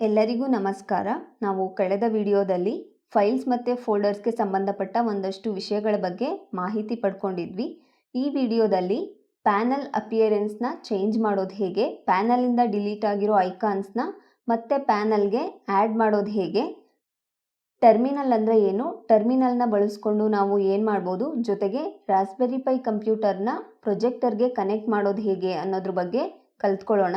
ಎಲ್ಲರಿಗೂ ನಮಸ್ಕಾರ. ನಾವು ಕಳೆದ ವಿಡಿಯೋದಲ್ಲಿ ಫೈಲ್ಸ್ ಮತ್ತು ಫೋಲ್ಡರ್ಸ್ಗೆ ಸಂಬಂಧಪಟ್ಟ ಒಂದಷ್ಟು ವಿಷಯಗಳ ಬಗ್ಗೆ ಮಾಹಿತಿ ಪಡ್ಕೊಂಡಿದ್ವಿ. ಈ ವಿಡಿಯೋದಲ್ಲಿ ಪ್ಯಾನಲ್ ಅಪಿಯರೆನ್ಸ್ನ ಚೇಂಜ್ ಮಾಡೋದು ಹೇಗೆ, ಪ್ಯಾನಲಿಂದ ಡಿಲೀಟ್ ಆಗಿರೋ ಐಕಾನ್ಸ್ನ ಮತ್ತೆ ಪ್ಯಾನಲ್ಗೆ ಆ್ಯಡ್ ಮಾಡೋದು ಹೇಗೆ, ಟರ್ಮಿನಲ್ ಅಂದರೆ ಏನು, ಟರ್ಮಿನಲ್ನ ಬಳಸ್ಕೊಂಡು ನಾವು ಏನು ಮಾಡ್ಬೋದು, ಜೊತೆಗೆ ರಾಸ್ಬೆರಿ ಪೈ ಕಂಪ್ಯೂಟರ್ನ ಪ್ರೊಜೆಕ್ಟರ್ಗೆ ಕನೆಕ್ಟ್ ಮಾಡೋದು ಹೇಗೆ ಅನ್ನೋದ್ರ ಬಗ್ಗೆ ಕಲ್ತ್ಕೊಳ್ಳೋಣ.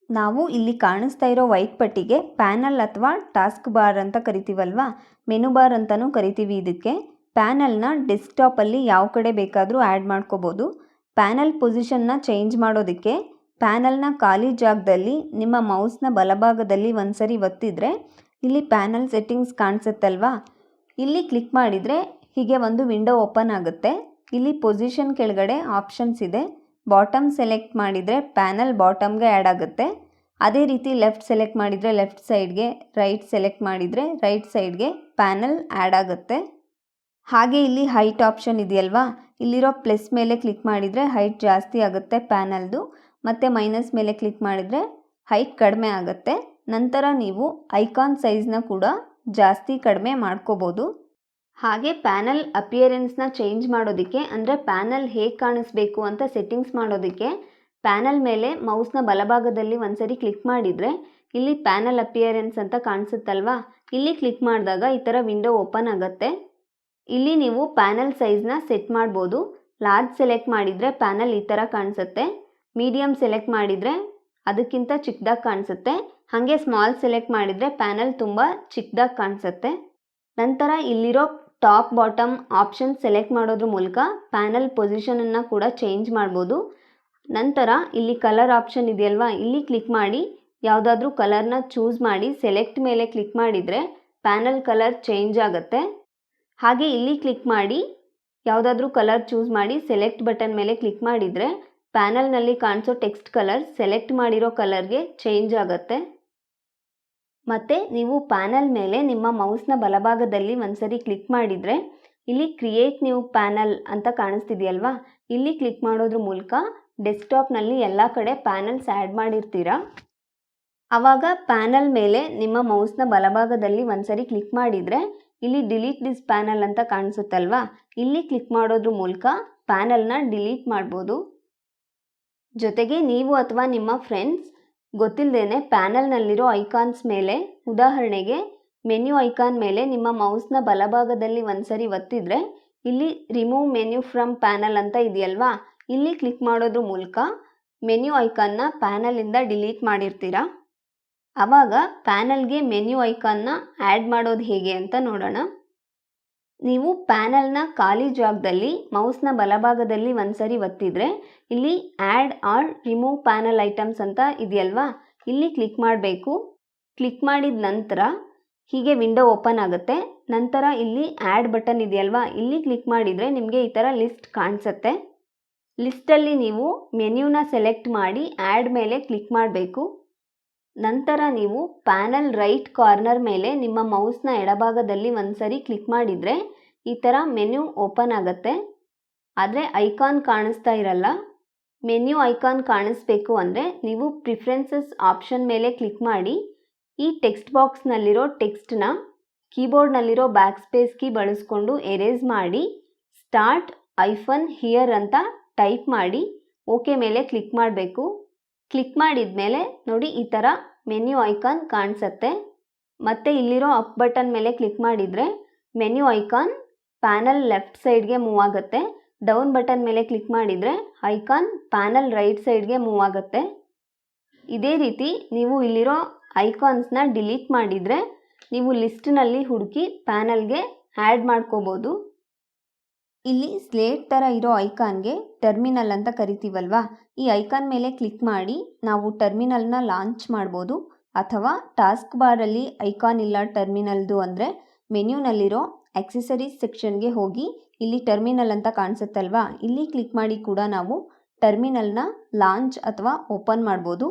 ನಾವು ಇಲ್ಲಿ ಕಾಣಿಸ್ತಾ ಇರೋ ವೈಟ್ ಪಟ್ಟಿಗೆ ಪ್ಯಾನಲ್ ಅಥವಾ ಟಾಸ್ಕ್ ಬಾರ್ ಅಂತ ಕರಿತೀವಲ್ವಾ, ಮೆನು ಬಾರ್ ಅಂತಲೂ ಕರಿತೀವಿ. ಇದಕ್ಕೆ ಪ್ಯಾನಲ್ನ ಡೆಸ್ಕ್ಟಾಪಲ್ಲಿ ಯಾವ ಕಡೆ ಬೇಕಾದರೂ ಆ್ಯಡ್ ಮಾಡ್ಕೋಬೋದು. ಪ್ಯಾನಲ್ ಪೊಸಿಷನ್ನ ಚೇಂಜ್ ಮಾಡೋದಕ್ಕೆ ಪ್ಯಾನಲ್ನ ಖಾಲಿ ಜಾಗದಲ್ಲಿ ನಿಮ್ಮ ಮೌಸ್ನ ಬಲಭಾಗದಲ್ಲಿ ಒಂದ್ಸರಿ ಒತ್ತಿದ್ರೆ ಇಲ್ಲಿ ಪ್ಯಾನಲ್ ಸೆಟ್ಟಿಂಗ್ಸ್ ಕಾಣಿಸುತ್ತಲ್ವಾ, ಇಲ್ಲಿ ಕ್ಲಿಕ್ ಮಾಡಿದರೆ ಹೀಗೆ ಒಂದು ವಿಂಡೋ ಓಪನ್ ಆಗುತ್ತೆ. ಇಲ್ಲಿ ಪೊಸಿಷನ್ ಕೆಳಗಡೆ ಆಪ್ಷನ್ಸ್ ಇದೆ. ಬಾಟಮ್ ಸೆಲೆಕ್ಟ್ ಮಾಡಿದರೆ ಪ್ಯಾನಲ್ ಬಾಟಮ್ಗೆ ಆ್ಯಡ್ ಆಗುತ್ತೆ. ಅದೇ ರೀತಿ ಲೆಫ್ಟ್ ಸೆಲೆಕ್ಟ್ ಮಾಡಿದರೆ ಲೆಫ್ಟ್ ಸೈಡ್ಗೆ, ರೈಟ್ ಸೆಲೆಕ್ಟ್ ಮಾಡಿದರೆ ರೈಟ್ ಸೈಡ್ಗೆ ಪ್ಯಾನಲ್ ಆ್ಯಡ್ ಆಗುತ್ತೆ. ಹಾಗೆ ಇಲ್ಲಿ ಹೈಟ್ ಆಪ್ಷನ್ ಇದೆಯಲ್ವಾ, ಇಲ್ಲಿರೋ ಪ್ಲಸ್ ಮೇಲೆ ಕ್ಲಿಕ್ ಮಾಡಿದರೆ ಹೈಟ್ ಜಾಸ್ತಿ ಆಗುತ್ತೆ ಪ್ಯಾನಲ್ದು, ಮತ್ತು ಮೈನಸ್ ಮೇಲೆ ಕ್ಲಿಕ್ ಮಾಡಿದರೆ ಹೈಟ್ ಕಡಿಮೆ ಆಗುತ್ತೆ. ನಂತರ ನೀವು ಐಕಾನ್ ಸೈಜ್ನ ಕೂಡ ಜಾಸ್ತಿ ಕಡಿಮೆ ಮಾಡ್ಕೋಬೋದು. ಹಾಗೆ ಪ್ಯಾನಲ್ ಅಪಿಯರೆನ್ಸ್ನ ಚೇಂಜ್ ಮಾಡೋದಕ್ಕೆ ಅಂದರೆ ಪ್ಯಾನಲ್ ಹೇಗೆ ಕಾಣಿಸ್ಬೇಕು ಅಂತ ಸೆಟ್ಟಿಂಗ್ಸ್ ಮಾಡೋದಕ್ಕೆ ಪ್ಯಾನಲ್ ಮೇಲೆ ಮೌಸ್ನ ಬಲಭಾಗದಲ್ಲಿ ಒಂದ್ಸರಿ ಕ್ಲಿಕ್ ಮಾಡಿದರೆ ಇಲ್ಲಿ ಪ್ಯಾನಲ್ ಅಪಿಯರೆನ್ಸ್ ಅಂತ ಕಾಣಿಸುತ್ತಲ್ವಾ, ಇಲ್ಲಿ ಕ್ಲಿಕ್ ಮಾಡಿದಾಗ ಈ ಥರ ವಿಂಡೋ ಓಪನ್ ಆಗುತ್ತೆ. ಇಲ್ಲಿ ನೀವು ಪ್ಯಾನಲ್ ಸೈಜ್ನ ಸೆಟ್ ಮಾಡ್ಬೋದು. ಲಾರ್ಜ್ ಸೆಲೆಕ್ಟ್ ಮಾಡಿದರೆ ಪ್ಯಾನಲ್ ಈ ಥರ ಕಾಣಿಸುತ್ತೆ, ಮೀಡಿಯಮ್ ಸೆಲೆಕ್ಟ್ ಮಾಡಿದರೆ ಅದಕ್ಕಿಂತ ಚಿಕ್ಕದಾಗಿ ಕಾಣಿಸುತ್ತೆ, ಹಾಗೆ ಸ್ಮಾಲ್ ಸೆಲೆಕ್ಟ್ ಮಾಡಿದರೆ ಪ್ಯಾನಲ್ ತುಂಬ ಚಿಕ್ಕದಾಗಿ ಕಾಣಿಸುತ್ತೆ. ನಂತರ ಇಲ್ಲಿರೋ ಟಾಪ್ ಬಾಟಮ್ ಆಪ್ಷನ್ ಸೆಲೆಕ್ಟ್ ಮಾಡೋದ್ರ ಮೂಲಕ ಪ್ಯಾನಲ್ ಪೊಸಿಷನನ್ನು ಕೂಡ ಚೇಂಜ್ ಮಾಡ್ಬೋದು. ನಂತರ ಇಲ್ಲಿ ಕಲರ್ ಆಪ್ಷನ್ ಇದೆಯಲ್ವಾ, ಇಲ್ಲಿ ಕ್ಲಿಕ್ ಮಾಡಿ ಯಾವುದಾದ್ರೂ ಕಲರ್ನ ಚೂಸ್ ಮಾಡಿ ಸೆಲೆಕ್ಟ್ ಮೇಲೆ ಕ್ಲಿಕ್ ಮಾಡಿದರೆ ಪ್ಯಾನಲ್ ಕಲರ್ ಚೇಂಜ್ ಆಗುತ್ತೆ. ಹಾಗೆ ಇಲ್ಲಿ ಕ್ಲಿಕ್ ಮಾಡಿ ಯಾವುದಾದ್ರೂ ಕಲರ್ ಚೂಸ್ ಮಾಡಿ ಸೆಲೆಕ್ಟ್ ಬಟನ್ ಮೇಲೆ ಕ್ಲಿಕ್ ಮಾಡಿದರೆ ಪ್ಯಾನಲ್ನಲ್ಲಿ ಕಾಣಿಸೋ ಟೆಕ್ಸ್ಟ್ ಕಲರ್ ಸೆಲೆಕ್ಟ್ ಮಾಡಿರೋ ಕಲರ್ಗೆ ಚೇಂಜ್ ಆಗುತ್ತೆ. ಮತ್ತು ನೀವು ಪ್ಯಾನಲ್ ಮೇಲೆ ನಿಮ್ಮ ಮೌಸ್ನ ಬಲಭಾಗದಲ್ಲಿ ಒಂದ್ಸರಿ ಕ್ಲಿಕ್ ಮಾಡಿದರೆ ಇಲ್ಲಿ ಕ್ರಿಯೇಟ್ ನ್ಯೂ ಪ್ಯಾನಲ್ ಅಂತ ಕಾಣಿಸ್ತಿದೆಯಲ್ವಾ, ಇಲ್ಲಿ ಕ್ಲಿಕ್ ಮಾಡೋದ್ರ ಮೂಲಕ ಡೆಸ್ಕ್ಟಾಪ್ನಲ್ಲಿ ಎಲ್ಲ ಕಡೆ ಪ್ಯಾನಲ್ಸ್ ಆ್ಯಡ್ ಮಾಡಿರ್ತೀರಾ. ಆವಾಗ ಪ್ಯಾನಲ್ ಮೇಲೆ ನಿಮ್ಮ ಮೌಸ್ನ ಬಲಭಾಗದಲ್ಲಿ ಒಂದ್ಸರಿ ಕ್ಲಿಕ್ ಮಾಡಿದರೆ ಇಲ್ಲಿ ಡಿಲೀಟ್ ದಿಸ್ ಪ್ಯಾನಲ್ ಅಂತ ಕಾಣಿಸುತ್ತಲ್ವಾ, ಇಲ್ಲಿ ಕ್ಲಿಕ್ ಮಾಡೋದ್ರ ಮೂಲಕ ಪ್ಯಾನಲ್ನ ಡಿಲೀಟ್ ಮಾಡ್ಬೋದು. ಜೊತೆಗೆ ನೀವು ಅಥವಾ ನಿಮ್ಮ ಫ್ರೆಂಡ್ಸ್ ಗೊತ್ತಿಲ್ಲದೇನೆ ಪ್ಯಾನಲ್ನಲ್ಲಿರೋ ಐಕಾನ್ಸ್ ಮೇಲೆ, ಉದಾಹರಣೆಗೆ ಮೆನ್ಯು ಐಕಾನ್ ಮೇಲೆ ನಿಮ್ಮ ಮೌಸ್ನ ಬಲಭಾಗದಲ್ಲಿ ಒಂದ್ಸರಿ ಒತ್ತಿದ್ರೆ ಇಲ್ಲಿ ರಿಮೂವ್ ಮೆನ್ಯು ಫ್ರಮ್ ಪ್ಯಾನಲ್ ಅಂತ ಇದೆಯಲ್ವಾ, ಇಲ್ಲಿ ಕ್ಲಿಕ್ ಮಾಡೋದ್ರ ಮೂಲಕ ಮೆನ್ಯು ಐಕಾನ್ನ ಪ್ಯಾನಲಿಂದ ಡಿಲೀಟ್ ಮಾಡಿರ್ತೀರ. ಆವಾಗ ಪ್ಯಾನಲ್ಗೆ ಮೆನ್ಯು ಐಕಾನ್ನ ಆ್ಯಡ್ ಮಾಡೋದು ಹೇಗೆ ಅಂತ ನೋಡೋಣ. ನೀವು ಪ್ಯಾನಲ್ನ ಖಾಲಿ ಜಾಗದಲ್ಲಿ ಮೌಸ್ನ ಬಲಭಾಗದಲ್ಲಿ ಒಂದ್ಸರಿ ಒತ್ತಿದ್ರೆ ಇಲ್ಲಿ add or remove panel items ಅಂತ ಇದೆಯಲ್ವಾ, ಇಲ್ಲಿ ಕ್ಲಿಕ್ ಮಾಡಬೇಕು. ಕ್ಲಿಕ್ ಮಾಡಿದ ನಂತರ ಹೀಗೆ ವಿಂಡೋ ಓಪನ್ ಆಗುತ್ತೆ. ನಂತರ ಇಲ್ಲಿ ಆ್ಯಡ್ ಬಟನ್ ಇದೆಯಲ್ವಾ, ಇಲ್ಲಿ ಕ್ಲಿಕ್ ಮಾಡಿದರೆ ನಿಮಗೆ ಈ ಥರ ಲಿಸ್ಟ್ ಕಾಣಿಸುತ್ತೆ. ಲಿಸ್ಟಲ್ಲಿ ನೀವು ಮೆನ್ಯೂನ ಸೆಲೆಕ್ಟ್ ಮಾಡಿ ಆ್ಯಡ್ ಮೇಲೆ ಕ್ಲಿಕ್ ಮಾಡಬೇಕು. ನಂತರ ನೀವು ಪ್ಯಾನಲ್ ರೈಟ್ ಕಾರ್ನರ್ ಮೇಲೆ ನಿಮ್ಮ ಮೌಸ್ನ ಎಡಭಾಗದಲ್ಲಿ ಒಂದ್ಸರಿ ಕ್ಲಿಕ್ ಮಾಡಿದರೆ ಈ ಥರ ಮೆನ್ಯು ಓಪನ್ ಆಗುತ್ತೆ. ಆದರೆ ಐಕಾನ್ ಕಾಣಿಸ್ತಾ ಇರಲ್ಲ. ಮೆನ್ಯು ಐಕಾನ್ ಕಾಣಿಸ್ಬೇಕು ಅಂದರೆ ನೀವು ಪ್ರಿಫರೆನ್ಸಸ್ ಆಪ್ಷನ್ ಮೇಲೆ ಕ್ಲಿಕ್ ಮಾಡಿ ಈ ಟೆಕ್ಸ್ಟ್ ಬಾಕ್ಸ್ನಲ್ಲಿರೋ ಟೆಕ್ಸ್ಟ್ನ ಕೀಬೋರ್ಡ್ನಲ್ಲಿರೋ ಬ್ಯಾಕ್ ಸ್ಪೇಸ್ ಕೀ ಬಳಸ್ಕೊಂಡು ಎರೇಸ್ ಮಾಡಿ ಸ್ಟಾರ್ಟ್ ಐಫನ್ ಹಿಯರ್ ಅಂತ ಟೈಪ್ ಮಾಡಿ ಓಕೆ ಮೇಲೆ ಕ್ಲಿಕ್ ಮಾಡಬೇಕು. ಕ್ಲಿಕ್ ಮಾಡಿದ ಮೇಲೆ ನೋಡಿ ಈ ಥರ ಮೆನ್ಯು ಐಕಾನ್ ಕಾಣಿಸುತ್ತೆ. ಮತ್ತು ಇಲ್ಲಿರೋ ಅಪ್ ಬಟನ್ ಮೇಲೆ ಕ್ಲಿಕ್ ಮಾಡಿದರೆ ಮೆನ್ಯು ಐಕಾನ್ ಪ್ಯಾನಲ್ ಲೆಫ್ಟ್ ಸೈಡ್ಗೆ ಮೂವ್ ಆಗುತ್ತೆ. ಡೌನ್ ಬಟನ್ ಮೇಲೆ ಕ್ಲಿಕ್ ಮಾಡಿದರೆ ಐಕಾನ್ ಪ್ಯಾನಲ್ ರೈಟ್ ಸೈಡ್ಗೆ ಮೂವ್ ಆಗುತ್ತೆ. ಇದೇ ರೀತಿ ನೀವು ಇಲ್ಲಿರೋ ಐಕಾನ್ಸ್ನ ಡಿಲೀಟ್ ಮಾಡಿದರೆ ನೀವು ಲಿಸ್ಟ್ನಲ್ಲಿ ಹುಡುಕಿ ಪ್ಯಾನಲ್ಗೆ ಆ್ಯಡ್ ಮಾಡ್ಕೋಬೋದು. ಇಲ್ಲಿ ಸ್ಲೇಟ್ ಥರ ಇರೋ ಐಕಾನ್ಗೆ ಟರ್ಮಿನಲ್ ಅಂತ ಕರಿತೀವಲ್ವಾ, ಈ ಐಕಾನ್ ಮೇಲೆ ಕ್ಲಿಕ್ ಮಾಡಿ ನಾವು ಟರ್ಮಿನಲ್ನ ಲಾಂಚ್ ಮಾಡ್ಬೋದು. ಅಥವಾ ಟಾಸ್ಕ್ ಬಾರಲ್ಲಿ ಐಕಾನ್ ಇಲ್ಲ ಟರ್ಮಿನಲ್ದು ಅಂದರೆ ಮೆನ್ಯೂನಲ್ಲಿರೋ ಆಕ್ಸೆಸರೀಸ್ ಸೆಕ್ಷನ್ಗೆ ಹೋಗಿ ಇಲ್ಲಿ ಟರ್ಮಿನಲ್ ಅಂತ ಕಾಣಿಸುತ್ತಲ್ವಾ, ಇಲ್ಲಿ ಕ್ಲಿಕ್ ಮಾಡಿ ಕೂಡ ನಾವು ಟರ್ಮಿನಲ್ನ ಲಾಂಚ್ ಅಥವಾ ಓಪನ್ ಮಾಡ್ಬೋದು.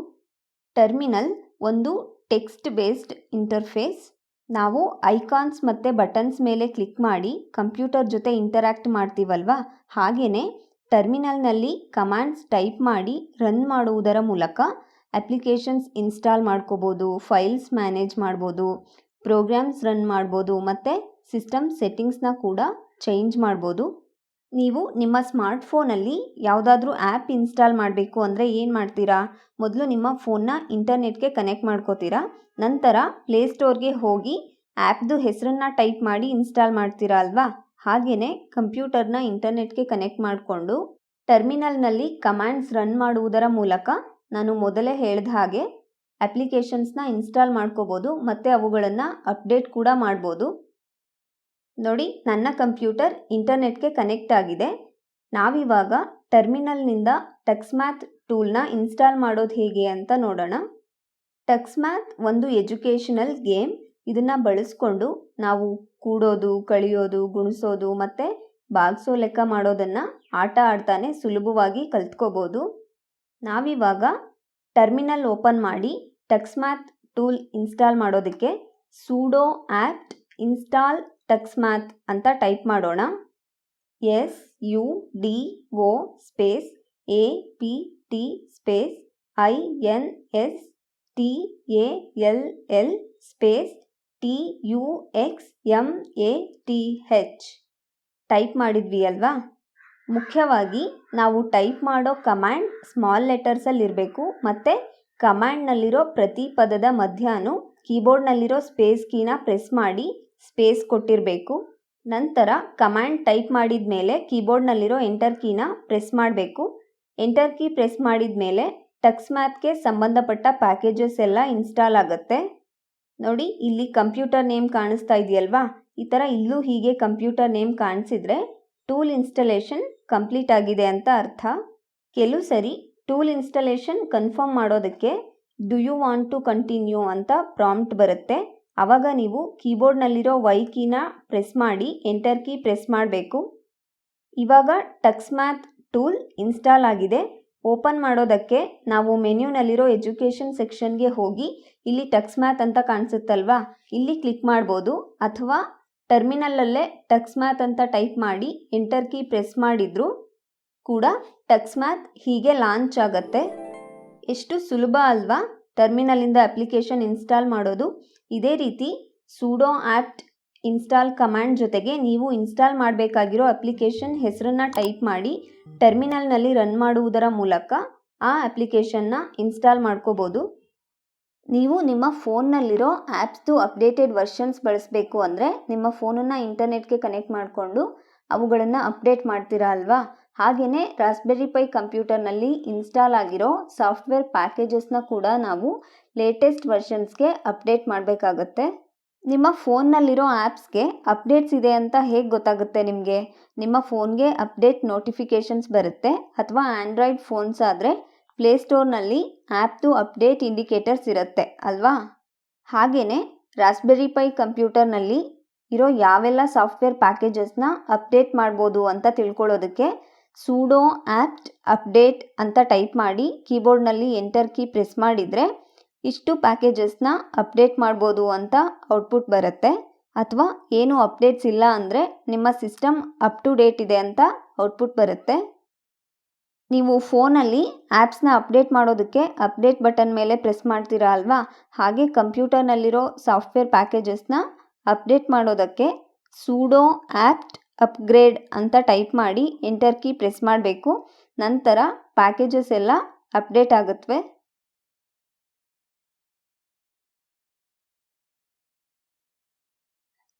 ಟರ್ಮಿನಲ್ ಒಂದು ಟೆಕ್ಸ್ಟ್ ಬೇಸ್ಡ್ ಇಂಟರ್ಫೇಸ್. ನಾವು ಐಕಾನ್ಸ್ ಮತ್ತು ಬಟನ್ಸ್ ಮೇಲೆ ಕ್ಲಿಕ್ ಮಾಡಿ ಕಂಪ್ಯೂಟರ್ ಜೊತೆ ಇಂಟರ್ಯಾಕ್ಟ್ ಮಾಡ್ತೀವಲ್ವಾ, ಹಾಗೆಯೇ ಟರ್ಮಿನಲ್ನಲ್ಲಿ ಕಮಾಂಡ್ಸ್ ಟೈಪ್ ಮಾಡಿ ರನ್ ಮಾಡುವುದರ ಮೂಲಕ ಅಪ್ಲಿಕೇಶನ್ಸ್ ಇನ್ಸ್ಟಾಲ್ ಮಾಡ್ಕೋಬೋದು, ಫೈಲ್ಸ್ ಮ್ಯಾನೇಜ್ ಮಾಡ್ಬೋದು, ಪ್ರೋಗ್ರಾಮ್ಸ್ ರನ್ ಮಾಡ್ಬೋದು ಮತ್ತು ಸಿಸ್ಟಮ್ ಸೆಟ್ಟಿಂಗ್ಸ್ನ ಕೂಡ ಚೇಂಜ್ ಮಾಡ್ಬೋದು. ನೀವು ನಿಮ್ಮ ಸ್ಮಾರ್ಟ್ಫೋನಲ್ಲಿ ಯಾವುದಾದ್ರೂ ಆ್ಯಪ್ ಇನ್ಸ್ಟಾಲ್ ಮಾಡಬೇಕು ಅಂದರೆ ಏನು ಮಾಡ್ತೀರಾ? ಮೊದಲು ನಿಮ್ಮ ಫೋನ್ನ ಇಂಟರ್ನೆಟ್ಗೆ ಕನೆಕ್ಟ್ ಮಾಡ್ಕೋತೀರಾ. ನಂತರ ಪ್ಲೇಸ್ಟೋರ್ಗೆ ಹೋಗಿ ಆ್ಯಪ್ದು ಹೆಸರನ್ನು ಟೈಪ್ ಮಾಡಿ ಇನ್ಸ್ಟಾಲ್ ಮಾಡ್ತೀರಾ ಅಲ್ವಾ? ಹಾಗೆಯೇ ಕಂಪ್ಯೂಟರ್ನ ಇಂಟರ್ನೆಟ್ಗೆ ಕನೆಕ್ಟ್ ಮಾಡಿಕೊಂಡು ಟರ್ಮಿನಲ್ನಲ್ಲಿ ಕಮಾಂಡ್ಸ್ ರನ್ ಮಾಡುವುದರ ಮೂಲಕ ನಾನು ಮೊದಲೇ ಹೇಳಿದ ಹಾಗೆ ಅಪ್ಲಿಕೇಶನ್ಸ್ನ ಇನ್ಸ್ಟಾಲ್ ಮಾಡ್ಕೋಬೋದು ಮತ್ತು ಅವುಗಳನ್ನು ಅಪ್ಡೇಟ್ ಕೂಡ ಮಾಡ್ಬೋದು. ನೋಡಿ, ನನ್ನ ಕಂಪ್ಯೂಟರ್ ಇಂಟರ್ನೆಟ್ಗೆ ಕನೆಕ್ಟ್ ಆಗಿದೆ. ನಾವಿವಾಗ ಟರ್ಮಿನಲ್ನಿಂದ ಟಕ್ಸ್ಮ್ಯಾಥ್ ಟೂಲ್ನ ಇನ್ಸ್ಟಾಲ್ ಮಾಡೋದು ಹೇಗೆ ಅಂತ ನೋಡೋಣ. ಟಕ್ಸ್ಮ್ಯಾಥ್ ಒಂದು ಎಜುಕೇಷನಲ್ ಗೇಮ್. ಇದನ್ನು ಬಳಸ್ಕೊಂಡು ನಾವು ಕೂಡೋದು, ಕಳೆಯೋದು, ಗುಣಿಸೋದು ಮತ್ತು ಭಾಗಿಸೋ ಲೆಕ್ಕ ಮಾಡೋದನ್ನು ಆಟ ಆಡ್ತಾನೆ ಸುಲಭವಾಗಿ ಕಲ್ತ್ಕೋಬೋದು. ನಾವಿವಾಗ ಟರ್ಮಿನಲ್ ಓಪನ್ ಮಾಡಿ ಟಕ್ಸ್ಮ್ಯಾಥ್ ಟೂಲ್ ಇನ್ಸ್ಟಾಲ್ ಮಾಡೋದಕ್ಕೆ sudo apt install tuxmath ಅಂತ ಟೈಪ್ ಮಾಡೋಣ. sudo space apt space install space tuxmath type ಮಾಡಿದ್ವಿ ಅಲ್ವಾ? ಮುಖ್ಯವಾಗಿ ನಾವು ಟೈಪ್ ಮಾಡೋ ಕಮ್ಯಾಂಡ್ ಸ್ಮಾಲ್ ಲೆಟರ್ಸಲ್ಲಿರಬೇಕು ಮತ್ತು ಕಮ್ಯಾಂಡ್ನಲ್ಲಿರೋ ಪ್ರತಿ ಪದದ ಮಧ್ಯನೂ ಕೀಬೋರ್ಡ್ನಲ್ಲಿರೋ ಸ್ಪೇಸ್ ಕೀನ ಪ್ರೆಸ್ ಮಾಡಿ ಸ್ಪೇಸ್ ಕೊಟ್ಟಿರಬೇಕು. ನಂತರ ಕಮ್ಯಾಂಡ್ ಟೈಪ್ ಮಾಡಿದ ಮೇಲೆ ಕೀಬೋರ್ಡ್ನಲ್ಲಿರೋ ಎಂಟರ್ ಕೀನ ಪ್ರೆಸ್ ಮಾಡಬೇಕು. ಎಂಟರ್ ಕೀ ಪ್ರೆಸ್ ಮಾಡಿದ ಮೇಲೆ ಟಕ್ಸ್ಮ್ಯಾಥ್ಗೆ ಸಂಬಂಧಪಟ್ಟ ಪ್ಯಾಕೇಜಸ್ ಎಲ್ಲ ಇನ್ಸ್ಟಾಲ್ ಆಗುತ್ತೆ. ನೋಡಿ, ಇಲ್ಲಿ ಕಂಪ್ಯೂಟರ್ ನೇಮ್ ಕಾಣಿಸ್ತಾ ಇದೆಯಲ್ವಾ? ಈ ಥರ ಇಲ್ಲೂ ಹೀಗೆ ಕಂಪ್ಯೂಟರ್ ನೇಮ್ ಕಾಣಿಸಿದ್ರೆ ಟೂಲ್ ಇನ್ಸ್ಟಾಲೇಷನ್ ಕಂಪ್ಲೀಟ್ ಆಗಿದೆ ಅಂತ ಅರ್ಥ. ಕೆಲವು ಸರಿ ಟೂಲ್ ಇನ್ಸ್ಟಾಲೇಷನ್ ಕನ್ಫರ್ಮ್ ಮಾಡೋದಕ್ಕೆ do you want to continue ಅಂತ ಪ್ರಾಂಪ್ಟ್ ಬರುತ್ತೆ. ಆವಾಗ ನೀವು ಕೀಬೋರ್ಡ್ನಲ್ಲಿರೋ ವೈ ಕೀನ ಪ್ರೆಸ್ ಮಾಡಿ ಎಂಟರ್ ಕೀ ಪ್ರೆಸ್ ಮಾಡಬೇಕು. ಇವಾಗ ಟಕ್ಸ್ಮ್ಯಾಥ್ ಟೂಲ್ ಇನ್ಸ್ಟಾಲ್ ಆಗಿದೆ. ಓಪನ್ ಮಾಡೋದಕ್ಕೆ ನಾವು ಮೆನ್ಯೂನಲ್ಲಿರೋ ಎಜುಕೇಷನ್ ಸೆಕ್ಷನ್ಗೆ ಹೋಗಿ ಇಲ್ಲಿ ಟಕ್ಸ್ಮ್ಯಾಥ್ ಅಂತ ಕಾಣಿಸುತ್ತಲ್ವಾ, ಇಲ್ಲಿ ಕ್ಲಿಕ್ ಮಾಡ್ಬೋದು. ಅಥವಾ ಟರ್ಮಿನಲ್ಲಲ್ಲೇ ಟಕ್ಸ್ಮ್ಯಾಥ್ ಅಂತ ಟೈಪ್ ಮಾಡಿ ಎಂಟರ್ ಕೀ ಪ್ರೆಸ್ ಮಾಡಿದ್ರು ಕೂಡ ಟಕ್ಸ್ಮ್ಯಾಥ್ ಹೀಗೆ ಲಾಂಚ್ ಆಗುತ್ತೆ. ಎಷ್ಟು ಸುಲಭ ಅಲ್ವಾ ಟರ್ಮಿನಲಿಂದ ಅಪ್ಲಿಕೇಶನ್ ಇನ್ಸ್ಟಾಲ್ ಮಾಡೋದು? ಇದೇ ರೀತಿ sudo apt ಇನ್ಸ್ಟಾಲ್ ಕಮ್ಯಾಂಡ್ ಜೊತೆಗೆ ನೀವು ಇನ್ಸ್ಟಾಲ್ ಮಾಡಬೇಕಾಗಿರೋ ಅಪ್ಲಿಕೇಶನ್ ಹೆಸರನ್ನು ಟೈಪ್ ಮಾಡಿ ಟರ್ಮಿನಲ್ನಲ್ಲಿ ರನ್ ಮಾಡುವುದರ ಮೂಲಕ ಆ ಅಪ್ಲಿಕೇಶನ್ನ ಇನ್ಸ್ಟಾಲ್ ಮಾಡ್ಕೋಬೋದು. ನೀವು ನಿಮ್ಮ ಫೋನ್ನಲ್ಲಿರೋ ಆ್ಯಪ್ಸ್ದು ಅಪ್ಡೇಟೆಡ್ ವರ್ಷನ್ಸ್ ಬಳಸಬೇಕು ಅಂದರೆ ನಿಮ್ಮ ಫೋನನ್ನು ಇಂಟರ್ನೆಟ್ಗೆ ಕನೆಕ್ಟ್ ಮಾಡಿಕೊಂಡು ಅವುಗಳನ್ನು ಅಪ್ಡೇಟ್ ಮಾಡ್ತೀರಾ ಅಲ್ವಾ? ಹಾಗೆಯೇ ರಾಸ್ಬೆರಿ ಪೈ ಕಂಪ್ಯೂಟರ್ನಲ್ಲಿ ಇನ್ಸ್ಟಾಲ್ ಆಗಿರೋ ಸಾಫ್ಟ್ವೇರ್ ಪ್ಯಾಕೇಜಸ್ನ ಕೂಡ ನಾವು ಲೇಟೆಸ್ಟ್ ವರ್ಷನ್ಸ್ಗೆ ಅಪ್ಡೇಟ್ ಮಾಡಬೇಕಾಗತ್ತೆ. ನಿಮ್ಮ ಫೋನ್ನಲ್ಲಿರೋ ಆ್ಯಪ್ಸ್ಗೆ ಅಪ್ಡೇಟ್ಸ್ ಇದೆ ಅಂತ ಹೇಗೆ ಗೊತ್ತಾಗುತ್ತೆ ನಿಮಗೆ? ನಿಮ್ಮ ಫೋನ್ಗೆ ಅಪ್ಡೇಟ್ ನೋಟಿಫಿಕೇಷನ್ಸ್ ಬರುತ್ತೆ. ಅಥವಾ ಆ್ಯಂಡ್ರಾಯ್ಡ್ ಫೋನ್ಸ್ ಆದರೆ ಪ್ಲೇಸ್ಟೋರ್ನಲ್ಲಿ ಆ್ಯಪ್ದು ಅಪ್ಡೇಟ್ ಇಂಡಿಕೇಟರ್ಸ್ ಇರುತ್ತೆ ಅಲ್ವಾ? ಹಾಗೆಯೇ ರಾಸ್ಬೆರಿ ಪೈ ಕಂಪ್ಯೂಟರ್ನಲ್ಲಿ ಇರೋ ಯಾವೆಲ್ಲ ಸಾಫ್ಟ್ವೇರ್ ಪ್ಯಾಕೇಜಸ್ನ ಅಪ್ಡೇಟ್ ಮಾಡ್ಬೋದು ಅಂತ ತಿಳ್ಕೊಳ್ಳೋದಕ್ಕೆ sudo apt update ಅಂತ ಟೈಪ್ ಮಾಡಿ ಕೀಬೋರ್ಡ್ನಲ್ಲಿ ಎಂಟರ್ ಕೀ ಪ್ರೆಸ್ ಮಾಡಿದರೆ ಇಷ್ಟು ಪ್ಯಾಕೇಜಸ್ನ ಅಪ್ಡೇಟ್ ಮಾಡ್ಬೋದು ಅಂತ ಔಟ್ಪುಟ್ ಬರುತ್ತೆ. ಅಥವಾ ಏನು ಅಪ್ಡೇಟ್ಸ್ ಇಲ್ಲ ಅಂದರೆ ನಿಮ್ಮ ಸಿಸ್ಟಮ್ ಅಪ್ ಟು ಡೇಟ್ ಇದೆ ಅಂತ ಔಟ್ಪುಟ್ ಬರುತ್ತೆ. ನೀವು ಫೋನಲ್ಲಿ ಆ್ಯಪ್ಸ್ನ ಅಪ್ಡೇಟ್ ಮಾಡೋದಕ್ಕೆ ಅಪ್ಡೇಟ್ ಬಟನ್ ಮೇಲೆ ಪ್ರೆಸ್ ಮಾಡ್ತೀರಾ ಅಲ್ವಾ? ಹಾಗೆ ಕಂಪ್ಯೂಟರ್ನಲ್ಲಿರೋ ಸಾಫ್ಟ್ವೇರ್ ಪ್ಯಾಕೇಜಸ್ನ ಅಪ್ಡೇಟ್ ಮಾಡೋದಕ್ಕೆ sudo apt upgrade ಅಂತ ಟೈಪ್ ಮಾಡಿ ಎಂಟರ್ ಕೀ ಪ್ರೆಸ್ ಮಾಡಬೇಕು. ನಂತರ ಪ್ಯಾಕೇಜಸ್ ಎಲ್ಲ ಅಪ್ಡೇಟ್ ಆಗುತ್ತವೆ.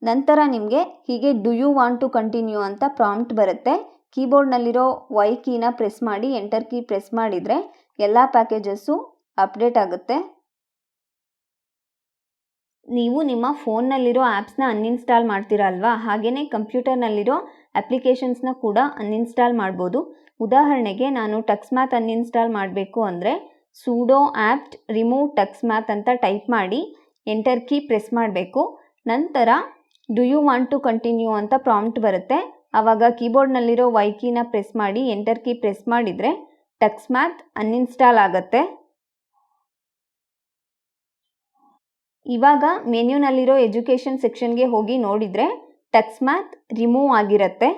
ನಂತರ ನಿಮಗೆ ಹೀಗೆ do you want to continue ಅಂತ ಪ್ರಾಂಪ್ಟ್ ಬರುತ್ತೆ. ಕೀಬೋರ್ಡ್ನಲ್ಲಿರೋ ವೈ ಕೀನ ಪ್ರೆಸ್ ಮಾಡಿ ಎಂಟರ್ ಕೀ ಪ್ರೆಸ್ ಮಾಡಿದರೆ ಎಲ್ಲ ಪ್ಯಾಕೇಜಸ್ಸು ಅಪ್ಡೇಟ್ ಆಗುತ್ತೆ. ನೀವು ನಿಮ್ಮ ಫೋನ್ನಲ್ಲಿರೋ ಆ್ಯಪ್ಸ್ನ ಅನ್ಇನ್ಸ್ಟಾಲ್ ಮಾಡ್ತೀರಾ ಅಲ್ವಾ? ಹಾಗೆಯೇ ಕಂಪ್ಯೂಟರ್ನಲ್ಲಿರೋ ಅಪ್ಲಿಕೇಶನ್ಸ್ನ ಕೂಡ ಅನ್ಇನ್ಸ್ಟಾಲ್ ಮಾಡ್ಬೋದು. ಉದಾಹರಣೆಗೆ ನಾನು ಟಕ್ಸ್ಮ್ಯಾಥ್ ಅನ್ಇನ್ಸ್ಟಾಲ್ ಮಾಡಬೇಕು ಅಂದರೆ sudo apt remove tuxmath ಅಂತ ಟೈಪ್ ಮಾಡಿ ಎಂಟರ್ ಕೀ ಪ್ರೆಸ್ ಮಾಡಬೇಕು. ನಂತರ do you want to continue ಅಂತ ಪ್ರಾಂಪ್ಟ್ ಬರುತ್ತೆ. ಆವಾಗ ಕೀಬೋರ್ಡ್ನಲ್ಲಿರೋ ವೈ ಕೀನ ಪ್ರೆಸ್ ಮಾಡಿ ಎಂಟರ್ ಕೀ ಪ್ರೆಸ್ ಮಾಡಿದರೆ ಟಕ್ಸ್ಮ್ಯಾಥ್ ಅನ್ಇನ್ಸ್ಟಾಲ್ ಆಗುತ್ತೆ. ಇವಾಗ ಮೆನ್ಯೂನಲ್ಲಿರೋ ಎಜುಕೇಷನ್ ಸೆಕ್ಷನ್ಗೆ ಹೋಗಿ ನೋಡಿದರೆ ಟಕ್ಸ್ಮ್ಯಾಥ್ ರಿಮೂವ್ ಆಗಿರುತ್ತೆ.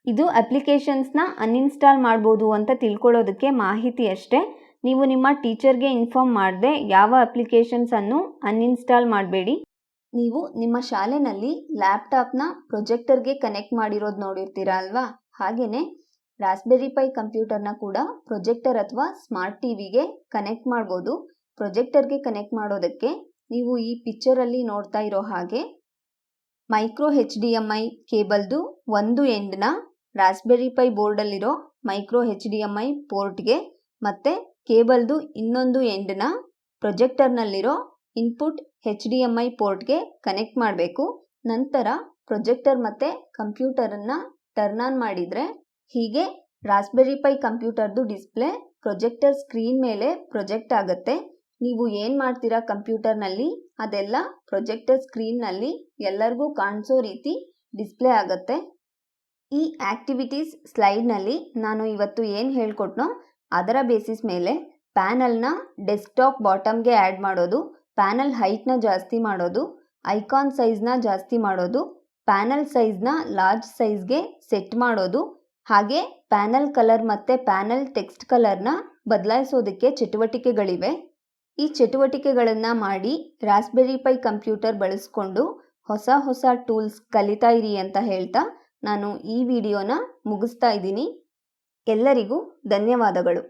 ಇದು ಅಪ್ಲಿಕೇಶನ್ಸ್ನ ಅನ್ಇನ್ಸ್ಟಾಲ್ ಮಾಡ್ಬೋದು ಅಂತ ತಿಳ್ಕೊಳ್ಳೋದಕ್ಕೆ ಮಾಹಿತಿ ಅಷ್ಟೇ. ನೀವು ನಿಮ್ಮ ಟೀಚರ್ಗೆ ಇನ್ಫಾರ್ಮ್ ಮಾಡದೆ ಯಾವ ಅಪ್ಲಿಕೇಶನ್ಸನ್ನು ಅನ್ಇನ್ಸ್ಟಾಲ್ ಮಾಡಬೇಡಿ. ನೀವು ನಿಮ್ಮ ಶಾಲೆಯಲ್ಲಿ ಲ್ಯಾಪ್ಟಾಪ್ನ ಪ್ರೊಜೆಕ್ಟರ್ಗೆ ಕನೆಕ್ಟ್ ಮಾಡಿರೋದು ನೋಡಿರ್ತೀರಾ ಅಲ್ವಾ? ಹಾಗೆಯೇ ರಾಸ್ಬೆರಿ ಪೈ ಕಂಪ್ಯೂಟರ್ನ ಕೂಡ ಪ್ರೊಜೆಕ್ಟರ್ ಅಥವಾ ಸ್ಮಾರ್ಟ್ ಟಿವಿಗೆ ಕನೆಕ್ಟ್ ಮಾಡ್ಬೋದು. ಪ್ರೊಜೆಕ್ಟರ್ಗೆ ಕನೆಕ್ಟ್ ಮಾಡೋದಕ್ಕೆ ನೀವು ಈ ಪಿಕ್ಚರಲ್ಲಿ ನೋಡ್ತಾ ಇರೋ ಹಾಗೆ ಮೈಕ್ರೋ HDMI ಕೇಬಲ್ದು ಒಂದು ಎಂಡ್ನ ರಾಸ್ಬೆರಿ ಪೈ ಬೋರ್ಡಲ್ಲಿರೋ ಮೈಕ್ರೋ HDMI ಪೋರ್ಟ್ಗೆ ಮತ್ತು ಕೇಬಲ್ದು ಇನ್ನೊಂದು ಎಂಡ್ನ ಪ್ರೊಜೆಕ್ಟರ್ನಲ್ಲಿರೋ ಇನ್ಪುಟ್ HDMI ಪೋರ್ಟ್ಗೆ ಕನೆಕ್ಟ್ ಮಾಡಬೇಕು. ನಂತರ ಪ್ರೊಜೆಕ್ಟರ್ ಮತ್ತು ಕಂಪ್ಯೂಟರನ್ನು ಟರ್ನ್ ಆನ್ ಮಾಡಿದರೆ ಹೀಗೆ ರಾಸ್ಬೆರಿ ಪೈ ಕಂಪ್ಯೂಟರ್ದು ಡಿಸ್ಪ್ಲೇ ಪ್ರೊಜೆಕ್ಟರ್ ಸ್ಕ್ರೀನ್ ಮೇಲೆ ಪ್ರೊಜೆಕ್ಟ್ ಆಗುತ್ತೆ. ನೀವು ಏನು ಮಾಡ್ತೀರಾ ಕಂಪ್ಯೂಟರ್ನಲ್ಲಿ ಅದೆಲ್ಲ ಪ್ರೊಜೆಕ್ಟರ್ ಸ್ಕ್ರೀನ್ನಲ್ಲಿ ಎಲ್ಲರಿಗೂ ಕಾಣಿಸೋ ರೀತಿ ಡಿಸ್ಪ್ಲೇ ಆಗುತ್ತೆ. ಈ ಆ್ಯಕ್ಟಿವಿಟೀಸ್ ಸ್ಲೈಡ್ನಲ್ಲಿ ನಾನು ಇವತ್ತು ಏನು ಹೇಳ್ಕೊಟ್ನೋ ಅದರ ಬೇಸಿಸ್ ಮೇಲೆ ಪ್ಯಾನಲ್ನ ಡೆಸ್ಕ್ಟಾಪ್ ಬಾಟಮ್ಗೆ ಆ್ಯಡ್ ಮಾಡೋದು, ಪ್ಯಾನಲ್ ಹೈಟ್ನ ಜಾಸ್ತಿ ಮಾಡೋದು, ಐಕಾನ್ ಸೈಜ್ನ ಜಾಸ್ತಿ ಮಾಡೋದು, ಪ್ಯಾನಲ್ ಸೈಜ್ನ ಲಾರ್ಜ್ ಸೈಜ್ಗೆ ಸೆಟ್ ಮಾಡೋದು, ಹಾಗೆ ಪ್ಯಾನಲ್ ಕಲರ್ ಮತ್ತು ಪ್ಯಾನಲ್ ಟೆಕ್ಸ್ಟ್ ಕಲರ್ನ ಬದಲಾಯಿಸೋದಕ್ಕೆ ಚಟುವಟಿಕೆಗಳಿವೆ. ಈ ಚಟುವಟಿಕೆಗಳನ್ನು ಮಾಡಿ ರಾಸ್ಬೆರಿ ಪೈ ಕಂಪ್ಯೂಟರ್ ಬಳಸ್ಕೊಂಡು ಹೊಸ ಹೊಸ ಟೂಲ್ಸ್ ಕಲಿತಾ ಇರಿ ಅಂತ ಹೇಳ್ತಾ ನಾನು ಈ ವಿಡಿಯೋನ ಮುಗಿಸ್ತಾ ಇದ್ದೀನಿ. ಎಲ್ಲರಿಗೂ ಧನ್ಯವಾದಗಳು.